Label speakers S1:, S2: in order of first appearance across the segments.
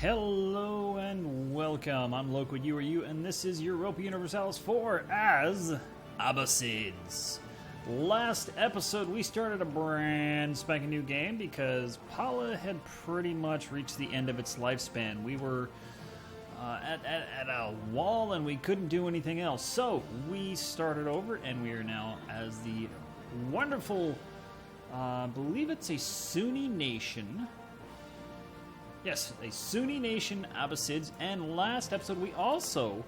S1: Hello and welcome. I'm Loquid, you are you, and this is Europa Universalis 4 as Abbasids. Last episode, we started a brand spanking new game because Paula had pretty much reached the end of its lifespan. We were at a wall and we couldn't do anything else. So we started over and we are now as the wonderful, I believe it's a Sunni nation. Yes, a Sunni nation, Abbasids, and last episode we also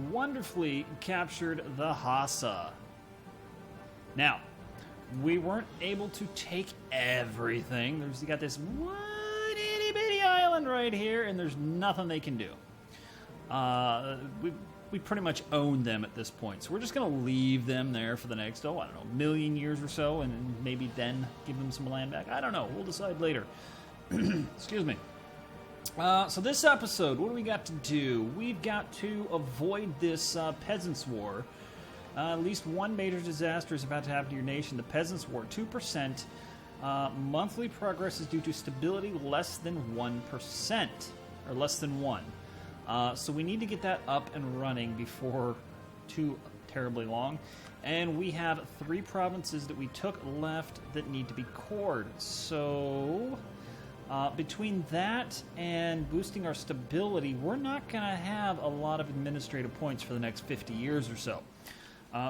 S1: wonderfully captured the Hassa. Now, we weren't able to take everything. You got this one itty bitty island right here, and there's nothing they can do. We pretty much own them at this point, so we're just going to leave them there for the next, million years or so, and maybe then give them some land back. I don't know. We'll decide later. Excuse me. So this episode, what do we got to do? We've got to avoid this Peasants' War. At least one major disaster is about to happen to your nation. The Peasants' War, 2%. Monthly progress is due to stability less than 1%, or less than 1. So we need to get that up and running before too terribly long. And we have 3 provinces that we took left that need to be cored. So between that and boosting our stability, we're not going to have a lot of administrative points for the next 50 years or so.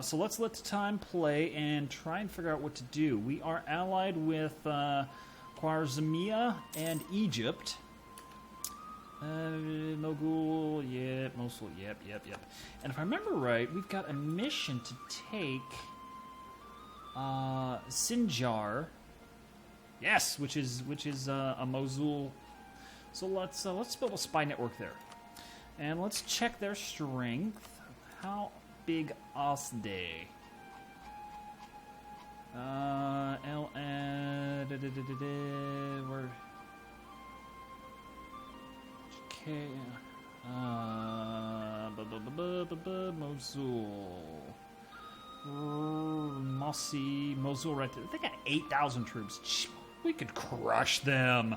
S1: So let's let the time play and try and figure out what to do. We are allied with Khwarezmia and Egypt. Mogul, yep. Mosul, yep. And if I remember right, we've got a mission to take Sinjar. Yes, which is a Mosul. So let's build a spy network there, and let's check their strength. How big are they? We're okay. Mosul right there. They got 8,000 troops. We could crush them.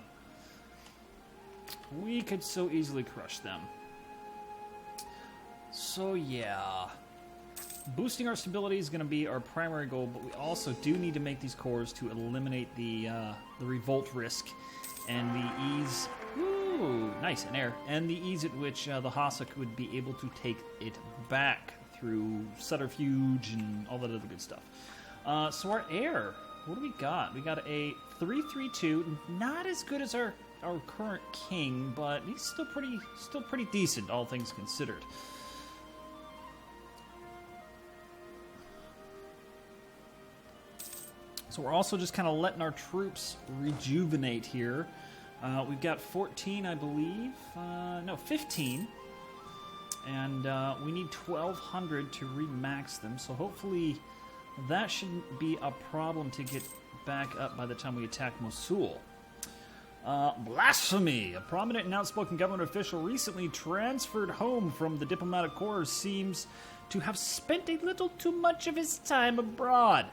S1: We could so easily crush them. So yeah, boosting our stability is going to be our primary goal, but we also do need to make these cores to eliminate the revolt risk and the ease. Ooh, nice, an air, and the ease at which the Hassa would be able to take it back through subterfuge and all that other good stuff. So our heir, what do we got? We got a 332, not as good as our current king, but he's still pretty decent, all things considered. So we're also just kind of letting our troops rejuvenate here. We've got 14, I believe. No, 15. And we need 1,200 to remax them, so hopefully that shouldn't be a problem to get back up by the time we attack Mosul. Blasphemy! A prominent and outspoken government official recently transferred home from the diplomatic corps seems to have spent a little too much of his time abroad.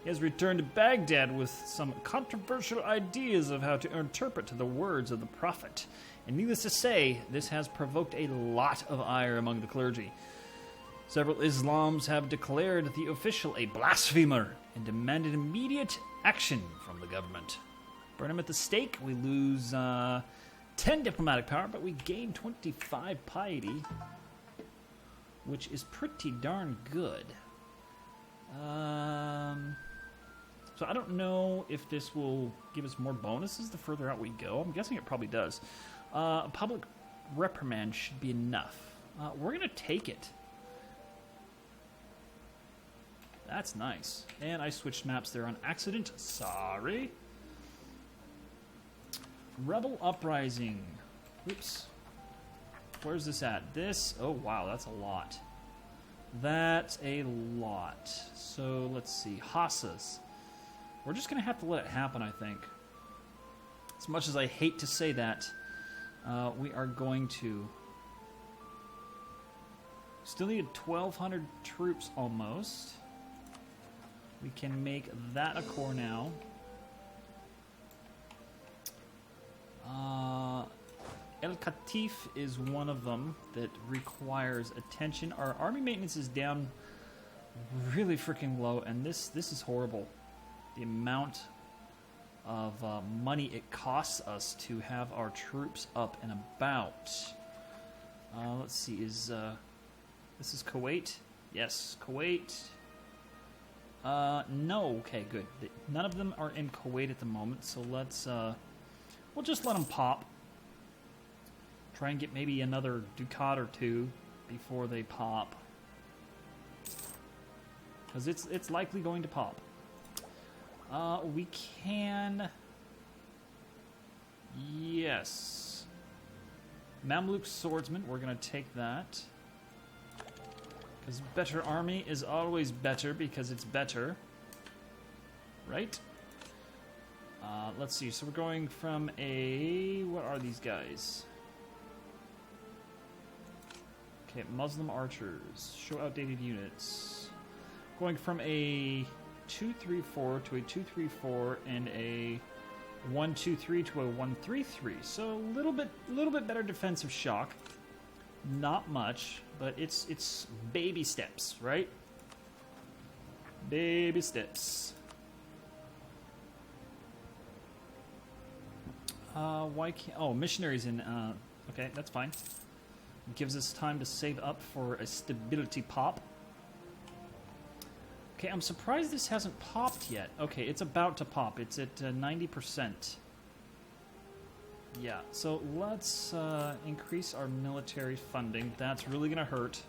S1: He has returned to Baghdad with some controversial ideas of how to interpret the words of the prophet. And needless to say, this has provoked a lot of ire among the clergy. Several Islams have declared the official a blasphemer and demanded immediate action from the government. Burn him at the stake. We lose 10 diplomatic power, but we gain 25 piety, which is pretty darn good. So I don't know if this will give us more bonuses the further out we go. I'm guessing it probably does. A public reprimand should be enough. We're going to take it. That's nice. And I switched maps there on accident. Sorry. Rebel Uprising. Oops. Where's this at? This? Oh, wow, that's a lot. That's a lot. So, let's see. Hassas. We're just going to have to let it happen, I think. As much as I hate to say that, we are going to. Still need 1,200 troops almost. We can make that a core now. El Katif is one of them that requires attention. Our army maintenance is down really freaking low, and this is horrible. The amount of money it costs us to have our troops up and about. Let's see, this is Kuwait? Yes, Kuwait. No, okay, good. None of them are in Kuwait at the moment, so let's, we'll just let them pop. Try and get maybe another Ducat or two before they pop. Because it's likely going to pop. We can... Yes. Mamluk Swordsman, we're going to take that. Because better army is always better because it's better. Right? Let's see, so we're going from a... What are these guys? Okay, Muslim archers. Show outdated units. Going from a 2-3-4 to a 2-3-4 and a 1-2-3 to a 1-3-3. So a little bit better defensive shock. Not much, but it's baby steps, right? Baby steps. Why can't... Oh, missionaries in... okay, that's fine. It gives us time to save up for a stability pop. Okay, I'm surprised this hasn't popped yet. Okay, it's about to pop. It's at 90%. Yeah, so let's increase our military funding. That's really going to hurt.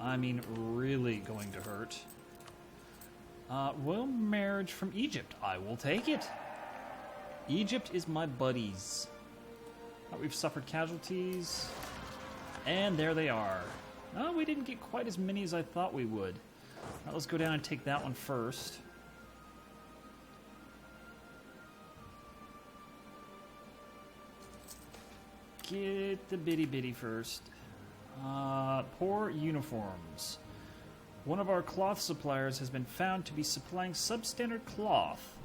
S1: I mean, really going to hurt. Royal marriage from Egypt. I will take it. Egypt is my buddies. We've suffered casualties. And there they are. Oh, we didn't get quite as many as I thought we would. Now let's go down and take that one first. Get the bitty first. Poor uniforms. One of our cloth suppliers has been found to be supplying substandard cloth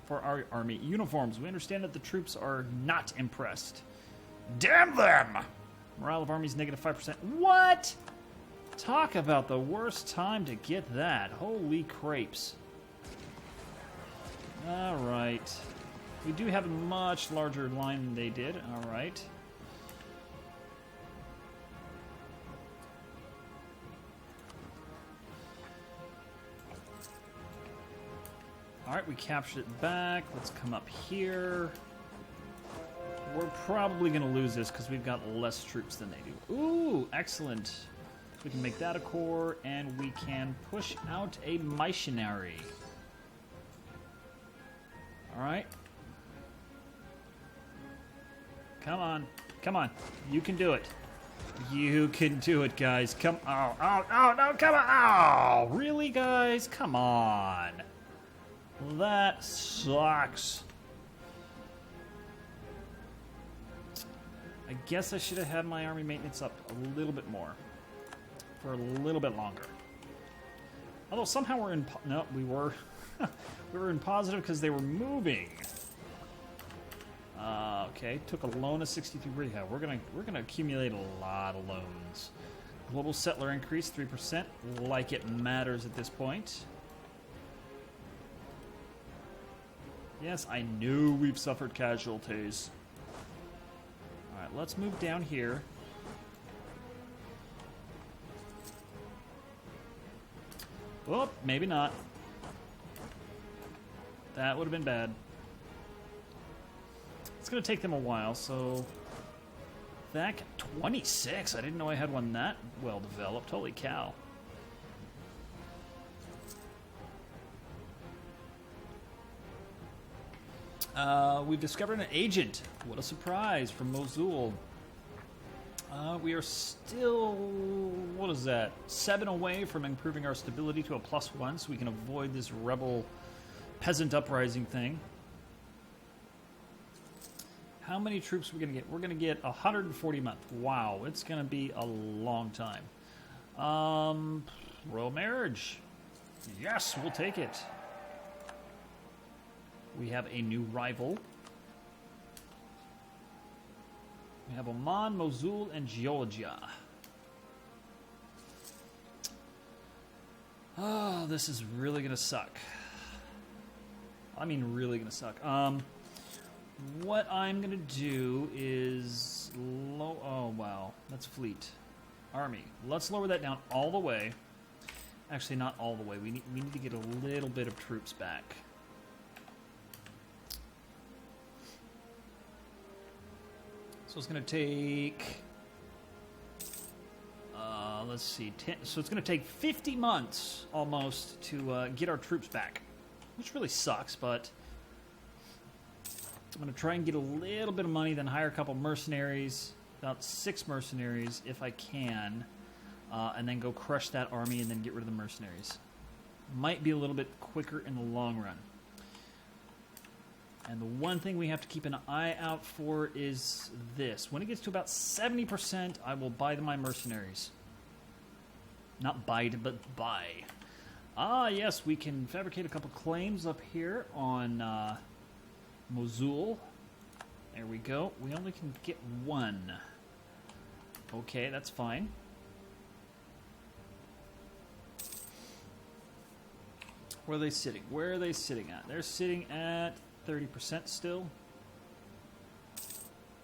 S1: for our army uniforms. We understand that the troops are not impressed. Damn them! Morale of armies negative 5%. What? Talk about the worst time to get that. Holy crepes. Alright. We do have a much larger line than they did. Alright. Alright, we captured it back. Let's come up here. We're probably going to lose this because we've got less troops than they do. Ooh, excellent. We can make that a core, and we can push out a missionary. Alright. Come on. Come on. You can do it. You can do it, guys. Come on. Oh, no, come on. Oh, really, guys? Come on. That sucks. I guess I should have had my army maintenance up a little bit more. For a little bit longer. Although somehow we're in... No, we were... we were in positive because they were moving. Okay, took a loan of 63. Yeah, we're gonna accumulate a lot of loans. Global settler increase 3%, like it matters at this point. Yes, I knew we've suffered casualties. All right, let's move down here. Oh, maybe not. That would have been bad. It's going to take them a while, so... Back 26. I didn't know I had one that well developed. Holy cow. We've discovered an agent. What a surprise from Mosul. We are still, what is that, 7 away from improving our stability to a +1, so we can avoid this rebel peasant uprising thing. How many troops are we going to get? We're going to get 140 a month. Wow, it's going to be a long time. Royal marriage. Yes, we'll take it. We have a new rival. We have Oman, Mosul, and Georgia. Oh, this is really gonna suck. I mean, really gonna suck. What I'm gonna do is oh wow, that's fleet, army. Let's lower that down all the way. Actually, not all the way. We need to get a little bit of troops back. So it's gonna take. Let's see. So it's gonna take 50 months almost to get our troops back, which really sucks. But I'm going to try and get a little bit of money, then hire a couple mercenaries, about 6 mercenaries if I can, and then go crush that army and then get rid of the mercenaries. Might be a little bit quicker in the long run. And the one thing we have to keep an eye out for is this. When it gets to about 70%, I will buy my mercenaries. Not bite, but buy. Ah, yes, we can fabricate a couple claims up here on Mosul. There we go. We only can get 1. Okay, that's fine. Where are they sitting? Where are they sitting at? They're sitting at 30% still.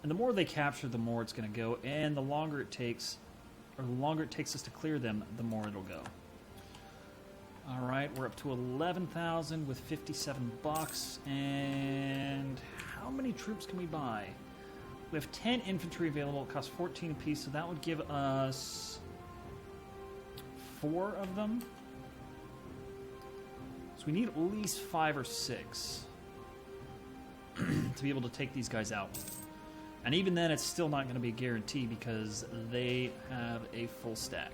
S1: And the more they capture, the more it's going to go. And the longer it takes, or the longer it takes us to clear them, the more it'll go. All right, we're up to 11,000 with 57 bucks. And how many troops can we buy? We have 10 infantry available. It costs 14 apiece, so that would give us 4 of them. So we need at least 5 or 6 to be able to take these guys out. And even then, it's still not going to be a guarantee because they have a full stack.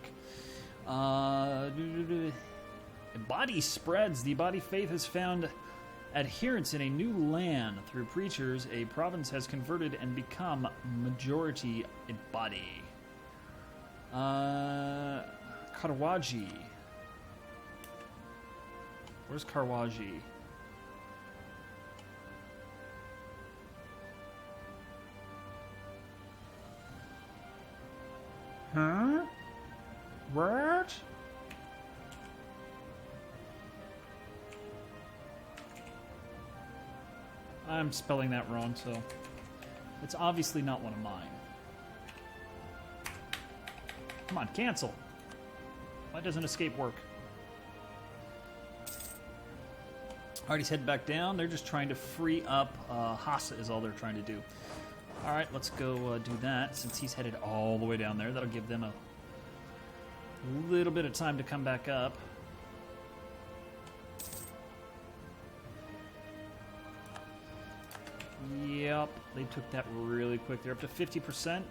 S1: Body spreads. The body faith has found adherents in a new land. Through preachers, a province has converted and become majority in body. Karwaji. Where's Karwaji? Huh? What? I'm spelling that wrong, so it's obviously not one of mine. Come on, cancel. Why doesn't escape work? Alright, he's headed back down. They're just trying to free up Hassa is all they're trying to do. Alright, let's go do that. Since he's headed all the way down there, that'll give them a little bit of time to come back up. Yep, they took that really quick. They're up to 50%.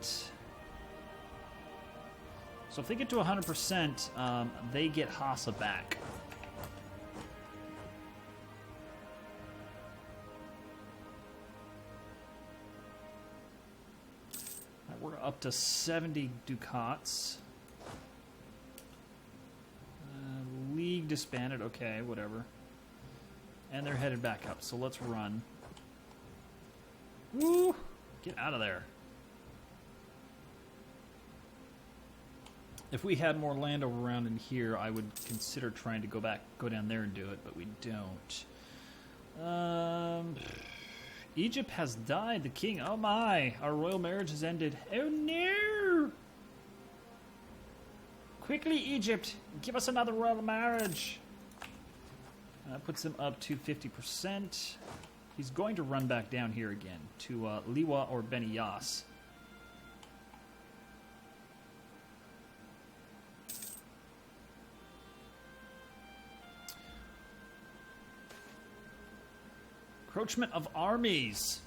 S1: So if they get to 100%, they get Hassa back. Right, we're up to 70 ducats. League disbanded. Okay, whatever. And they're headed back up, so let's run. Woo! Get out of there. If we had more land over around in here, I would consider trying to go down there and do it, but we don't. Egypt has died. The king. Oh my! Our royal marriage has ended. Oh no! Quickly, Egypt! Give us another royal marriage! That puts him up to 50%. He's going to run back down here again to Liwa or Beni Yas. Encroachment of armies.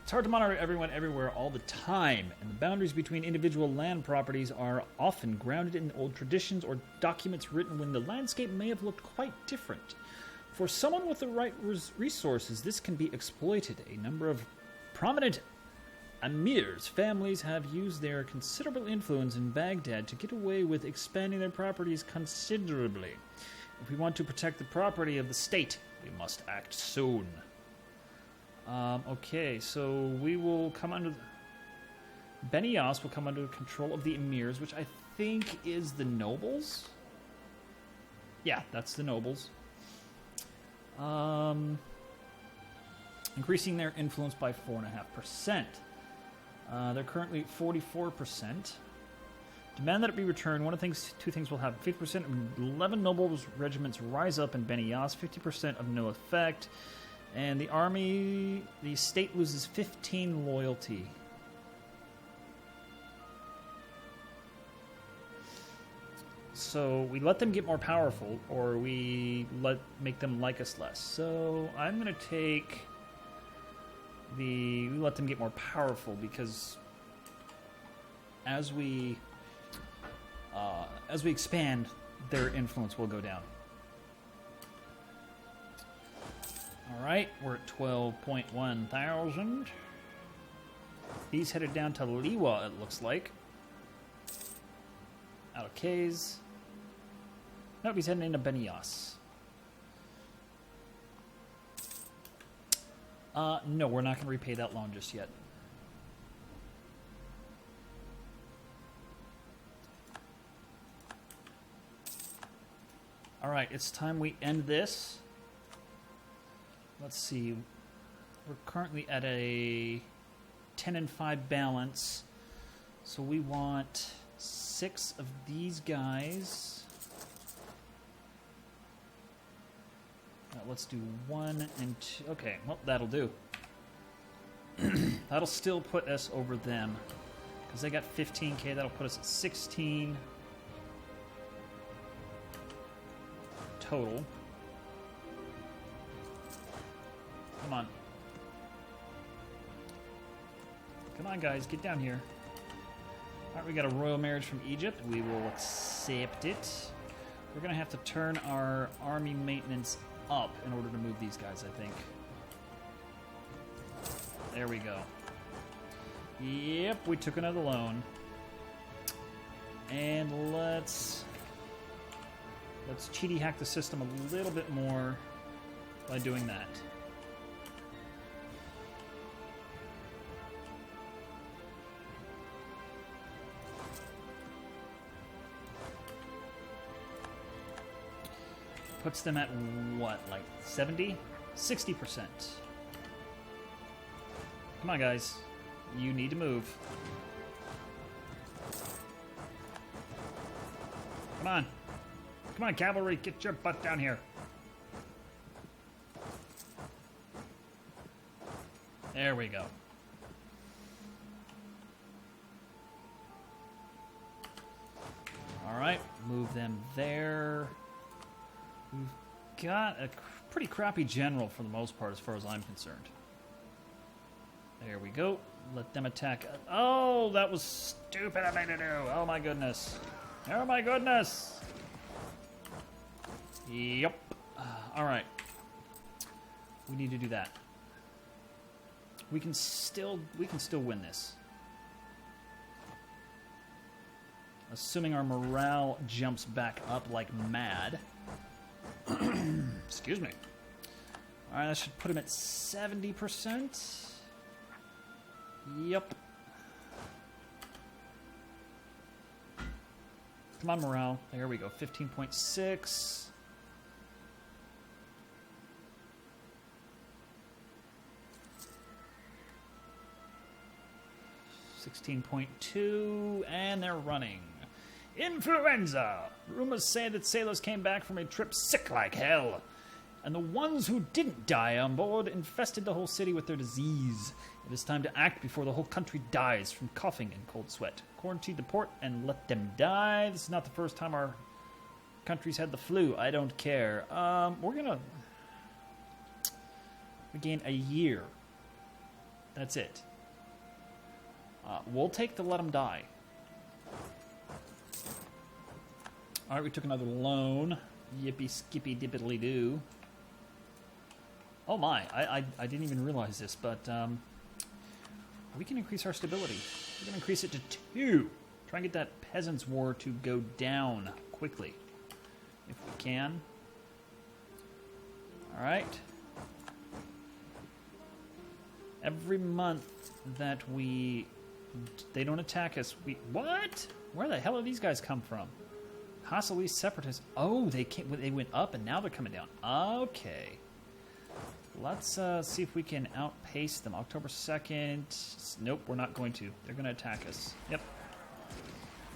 S1: It's hard to monitor everyone everywhere all the time, and the boundaries between individual land properties are often grounded in old traditions or documents written when the landscape may have looked quite different. For someone with the right resources, this can be exploited. A number of prominent emirs' families have used their considerable influence in Baghdad to get away with expanding their properties considerably. If we want to protect the property of the state, we must act soon. Okay, so we will come under... Benias will come under control of the emirs, which I think is the nobles. Yeah, that's the nobles. Increasing their influence by 4.5%. They're currently 44%. Demand that it be returned. One of the things, two things will happen. 50% of 11 nobles regiments rise up in Benias. 50% of no effect. And the army, the state loses 15 loyalty. So we let them get more powerful, or we make them like us less. So I'm going to take we let them get more powerful, because as we expand, their influence will go down. All right, we're at 12.1 thousand. He's headed down to Liwa, it looks like. Out of K's. Nope, he's heading into Benias. No, we're not going to repay that loan just yet. Alright, it's time we end this. Let's see. We're currently at a 10 and 5 balance. So we want 6 of these guys. Let's do 1 and 2. Okay, well, that'll do. That'll still put us over them, because they got 15k. That'll put us at 16 total. Come on. Come on, guys, get down here. Alright, we got a royal marriage from Egypt. We will accept it. We're going to have to turn our army maintenance up in order to move these guys, I think. There we go. Yep, we took another loan. And let's cheaty hack the system a little bit more by doing that. Puts them at what, like 70? 60%. Come on, guys. You need to move. Come on. Come on, cavalry. Get your butt down here. There we go. All right. Move them there. We've got a pretty crappy general for the most part, as far as I'm concerned. There we go. Let them attack. Oh, that was stupid of me to do. Oh, my goodness. Oh, my goodness. Yep. All right. We need to do that. We can still win this. Assuming our morale jumps back up like mad. Excuse me. All right, that should put him at 70%. Yep. Come on, morale. There we go. 15.6. $16.2, and they're running. Influenza! Rumors say that sailors came back from a trip sick like hell, and the ones who didn't die on board infested the whole city with their disease. It is time to act before the whole country dies from coughing and cold sweat. Quarantine the port and let them die. This is not the first time our country's had the flu. I don't care. We're gonna gain a year. That's it. We'll take the let them die. Alright, we took another loan. Yippee skippy dippity doo. Oh my, I didn't even realize this, but we can increase our stability. We're going to increase it to 2. Try and get that Peasants' War to go down quickly, if we can. Alright. Every month that we They don't attack us. What? Where the hell have these guys come from? Hostile separatists. Oh, they went up and now they're coming down. Okay. Let's see if we can outpace them. October 2nd. Nope, we're not going to. They're going to attack us. Yep.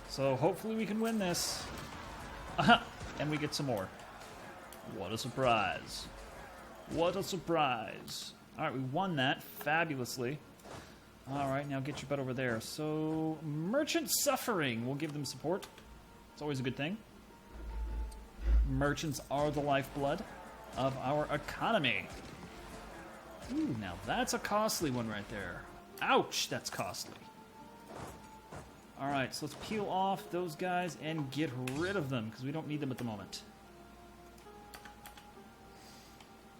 S1: So hopefully we can win this. And we get some more. What a surprise. What a surprise. All right, we won that fabulously. All right, now get your butt over there. So, merchant suffering. We'll give them support. It's always a good thing. Merchants are the lifeblood of our economy. Ooh, now that's a costly one right there. Ouch, that's costly. All right, so let's peel off those guys and get rid of them because we don't need them at the moment.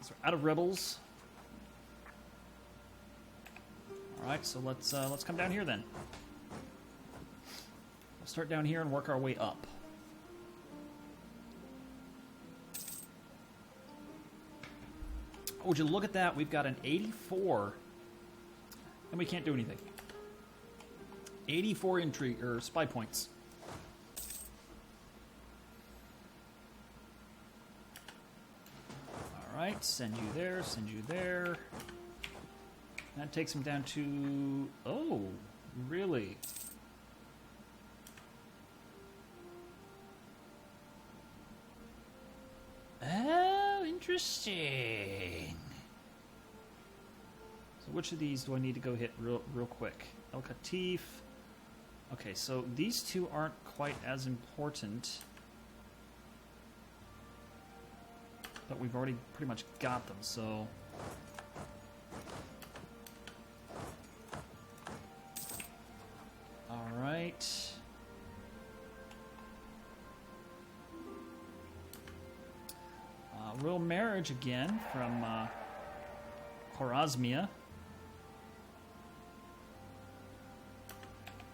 S1: So we're out of rebels. All right, so let's come down here then. We'll start down here and work our way up. Oh, would you look at that? We've got an 84, and we can't do anything. 84 intrigue or spy points. All right, send you there, send you there. That takes him down to... Oh, really? Oh, interesting. So which of these do I need to go hit real quick? El Katif. Okay, so these two aren't quite as important. But we've already pretty much got them, so... Alright. Royal Marriage again from Khwarezmia.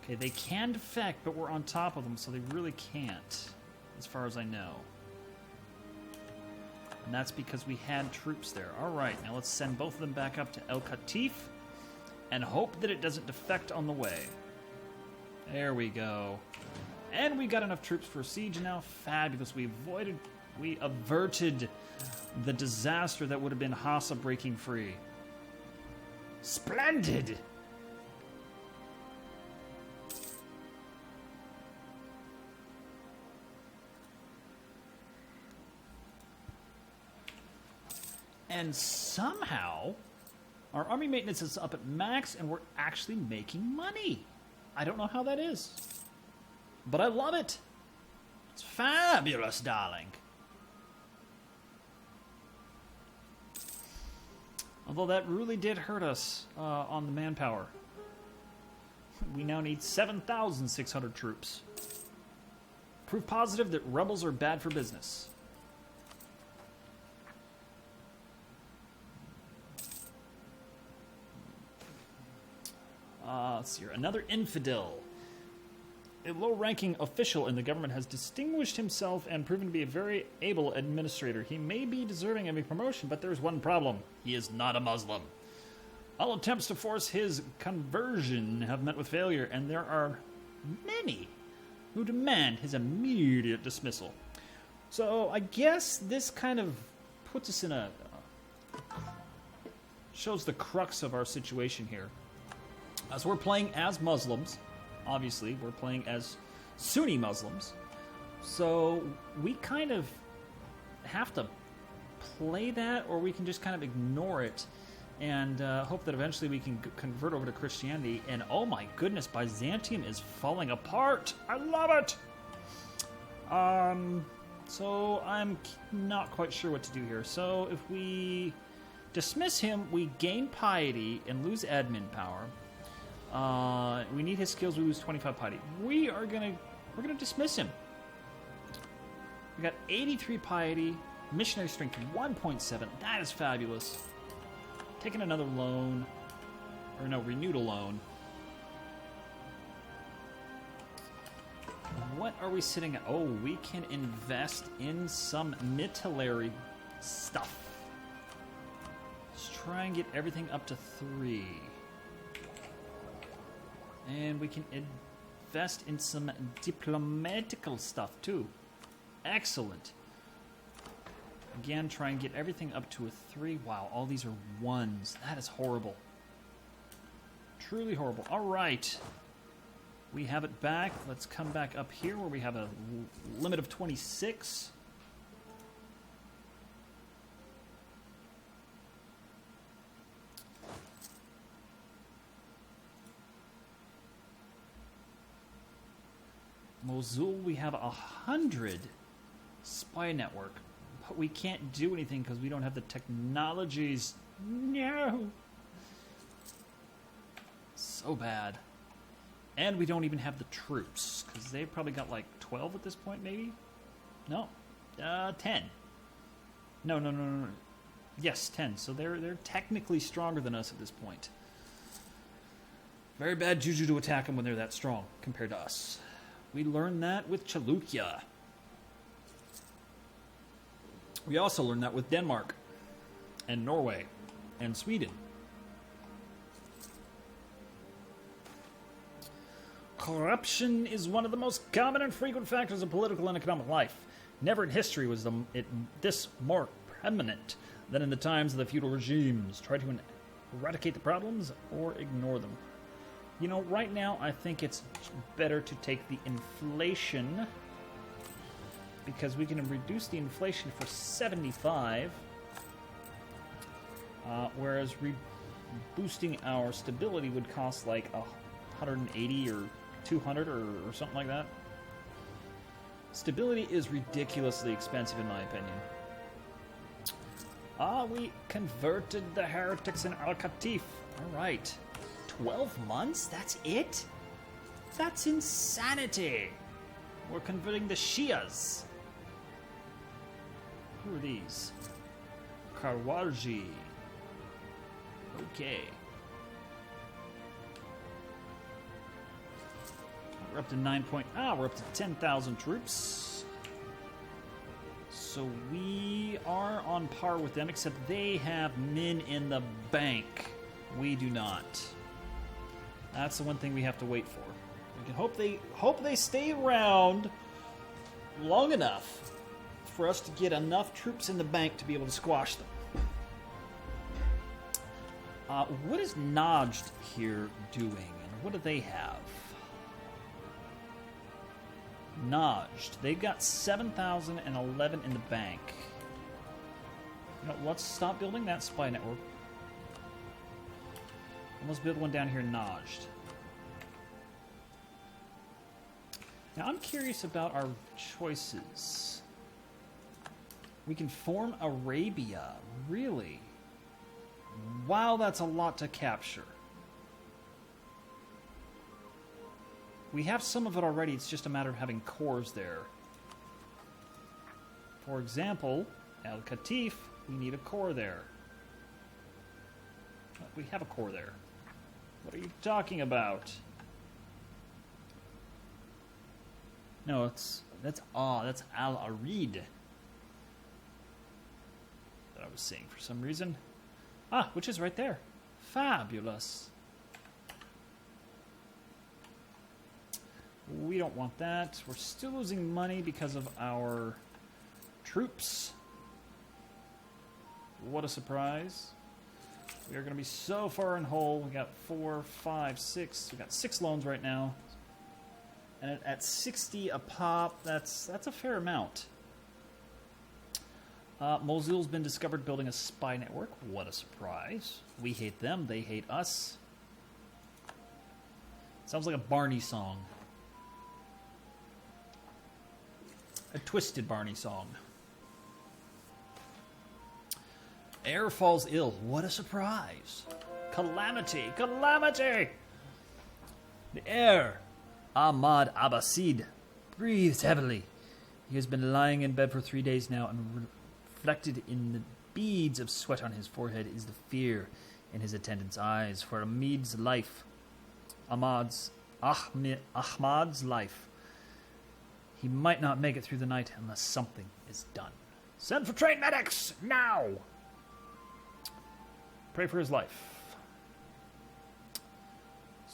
S1: Okay, they can defect, but we're on top of them, so they really can't, as far as I know. And that's because we had troops there. Alright, now let's send both of them back up to El Katif and hope that it doesn't defect on the way. There we go. And we got enough troops for a siege now. Fabulous. We averted the disaster that would have been Hassa breaking free. Splendid! And somehow, our army maintenance is up at max and we're actually making money. I don't know how that is, but I love it. It's fabulous, darling. Although that really did hurt us on the manpower. We now need 7,600 troops. Proof positive that rebels are bad for business. Let's see here. Another infidel. A low-ranking official in the government has distinguished himself and proven to be a very able administrator. He may be deserving of a promotion, but there's one problem. He is not a Muslim. All attempts to force his conversion have met with failure, and there are many who demand his immediate dismissal. So I guess this kind of puts us in a... shows the crux of our situation here. So we're playing as Muslims. Obviously, we're playing as Sunni Muslims. So we kind of have to play that, or we can just kind of ignore it and hope that eventually we can convert over to Christianity. And oh my goodness, Byzantium is falling apart. I love it. So I'm not quite sure what to do here. So if we dismiss him, we gain piety and lose admin power. We need his skills. We lose 25 piety. We're gonna dismiss him. We got 83 piety, missionary strength 1.7. That is fabulous. Taking another loan, or no, renewed a loan. What are we sitting at? Oh, we can invest in some military stuff. Let's try and get everything up to 3. And we can invest in some diplomatical stuff, too. Excellent. Again, try and get everything up to a 3. Wow, all these are 1s. That is horrible. Truly horrible. All right. We have it back. Let's come back up here where we have a limit of 26. Mosul, we have 100 spy network, but we can't do anything because we don't have the technologies. No! So bad. And we don't even have the troops, because they've probably got like 12 at this point, maybe? No. 10. No. Yes, 10. So they're technically stronger than us at this point. Very bad juju to attack them when they're that strong compared to us. We learned that with Chalukya. We also learned that with Denmark and Norway and Sweden. Corruption is one of the most common and frequent factors of political and economic life. Never in history was this more prominent than in the times of the feudal regimes. Try to eradicate the problems or ignore them. You know, right now I think it's better to take the inflation, because we can reduce the inflation for 75, whereas boosting our stability would cost like 180 or 200 or something like that. Stability is ridiculously expensive in my opinion. We converted the heretics in Al-Qatif. Alright. 12 months? That's it? That's insanity! We're converting the Shias. Who are these? Karwarji. Okay. We're up to 9 point... we're up to 10,000 troops. So we are on par with them, except they have men in the bank. We do not. That's the one thing we have to wait for. We can hope they stay around long enough for us to get enough troops in the bank to be able to squash them. What is Najd here doing, and what do they have? Najd, they've got 7,011 in the bank. You know, let's stop building that spy network. And let's build one down here in Najd. Now, I'm curious about our choices. We can form Arabia. Really? Wow, that's a lot to capture. We have some of it already. It's just a matter of having cores there. For example, Al-Qatif, we need a core there. We have a core there. What are you talking about? No, that's Al-Arid that I was saying for some reason. Which is right there. Fabulous. We don't want that. We're still losing money because of our troops. What a surprise. We are going to be so far in hole. We got 4, 5, 6. We got 6 loans right now. And at 60 a pop, that's a fair amount. Mosul's been discovered building a spy network. What a surprise. We hate them. They hate us. Sounds like a Barney song. A twisted Barney song. Air falls ill. What a surprise. Calamity! Calamity! The heir, Ahmad Abbasid, breathes heavily. He has been lying in bed for 3 days now, and reflected in the beads of sweat on his forehead is the fear in his attendant's eyes for Ahmad's life. Ahmad's life. He might not make it through the night unless something is done. Send for trained medics! Now! Pray for his life.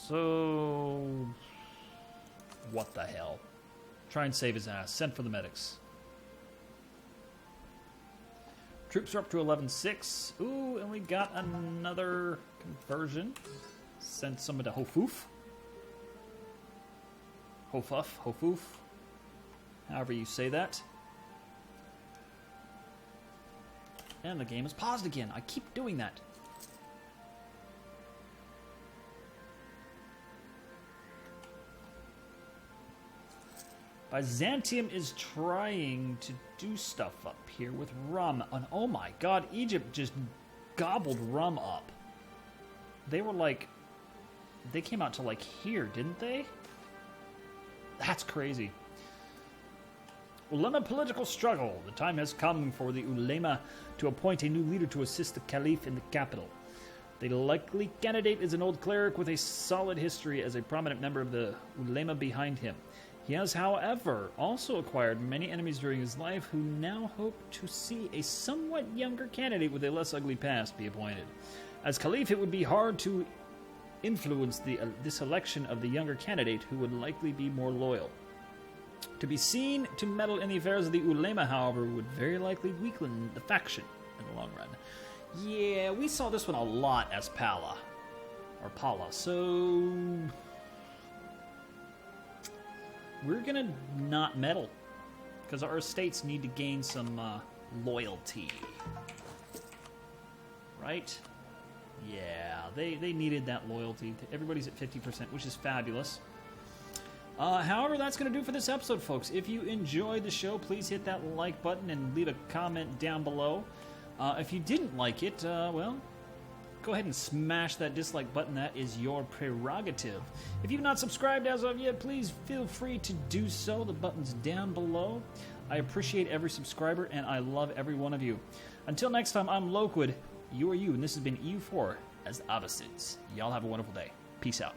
S1: So... what the hell? Try and save his ass. Send for the medics. Troops are up to 11-6. Ooh, and we got another conversion. Send someone to Hofuf. Hofuf. However you say that. And the game is paused again. I keep doing that. Byzantium is trying to do stuff up here with rum. And oh my god, Egypt just gobbled rum up. They were like... they came out to like here, didn't they? That's crazy. Ulema political struggle. The time has come for the Ulema to appoint a new leader to assist the Caliph in the capital. The likely candidate is an old cleric with a solid history as a prominent member of the Ulema behind him. He has, however, also acquired many enemies during his life who now hope to see a somewhat younger candidate with a less ugly past be appointed. As Caliph, it would be hard to influence this election of the younger candidate who would likely be more loyal. To be seen to meddle in the affairs of the Ulema, however, would very likely weaken the faction in the long run. Yeah, we saw this one a lot as Pala. So... we're gonna not meddle. Because our estates need to gain some loyalty. Right? Yeah, they needed that loyalty. Everybody's at 50%, which is fabulous. However, that's going to do for this episode, folks. If you enjoyed the show, please hit that like button and leave a comment down below. If you didn't like it, well, go ahead and smash that dislike button. That is your prerogative. If you've not subscribed as of yet, please feel free to do so. The button's down below. I appreciate every subscriber, and I love every one of you. Until next time, I'm Loquid. You are you, and this has been EU4 as the Abbasids. Y'all have a wonderful day. Peace out.